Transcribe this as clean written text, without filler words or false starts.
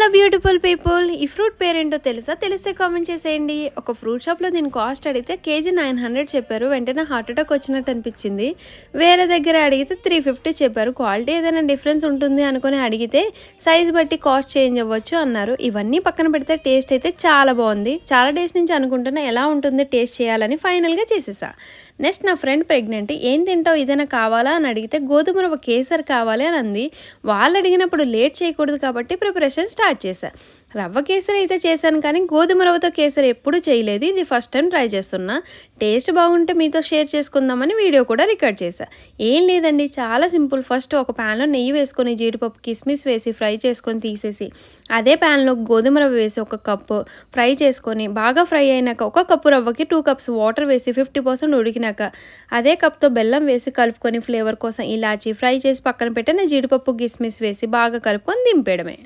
Hello beautiful people, ఈ fruit పేరేంటో తెలుసా? తెలిస్తే కామెంట్ చేసేయండి. ఒక ఫ్రూట్ షాప్లో దీని కాస్ట్ అడిగితే కేజీ 900 చెప్పారు. వెంటనే హార్ట్ అటాక్ వచ్చినట్టు అనిపించింది. వేరే దగ్గర అడిగితే 350 చెప్పారు. క్వాలిటీ ఏదైనా డిఫరెన్స్ ఉంటుంది అనుకుని అడిగితే సైజ్ బట్టి కాస్ట్ చేంజ్ అవ్వచ్చు అన్నారు. ఇవన్నీ పక్కన పెడితే టేస్ట్ అయితే చాలా బాగుంది. చాలా డేస్ నుంచి అనుకుంటున్నా ఎలా ఉంటుంది టేస్ట్ చేయాలని ఫైనల్గా చేసేసా. నెక్స్ట్ నా ఫ్రెండ్ ప్రెగ్నెంట్, ఏం తింటావు ఇదైనా కావాలా అని అడిగితే గోధుమ రవ్వ కేసరి కావాలి అని అంది. వాళ్ళు అడిగినప్పుడు లేట్ చేయకూడదు కాబట్టి ప్రిపరేషన్ స్టార్ట్ చేశా. రవ్వ కేసరి అయితే చేశాను, కానీ గోధుమ రవ్వతో కేసరి ఎప్పుడూ చేయలేదు. ఇది ఫస్ట్ టైం ట్రై చేస్తున్నా. టేస్ట్ బాగుంటే మీతో షేర్ చేసుకుందామని వీడియో కూడా రికార్డ్ చేశా. ఏం లేదండి, చాలా సింపుల్. ఫస్ట్ ఒక ప్యాన్లో నెయ్యి వేసుకొని జీడిపప్పు కిస్మిస్ వేసి ఫ్రై చేసుకొని తీసేసి అదే ప్యాన్లో గోధుమ రవ్వ వేసి 1 కప్పు ఫ్రై చేసుకొని బాగా ఫ్రై అయినాక 1 కప్పు రవ్వకి 2 కప్స్ వాటర్ వేసి 50% ఉడికినాక అదే కప్తో బెల్లం వేసి కలుపుకొని ఫ్లేవర్ కోసం ఇలాచి ఫ్రై చేసి పక్కన పెట్టిన జీడిపప్పు కిస్మిస్ వేసి బాగా కలుపుకొని దింపేయడమే.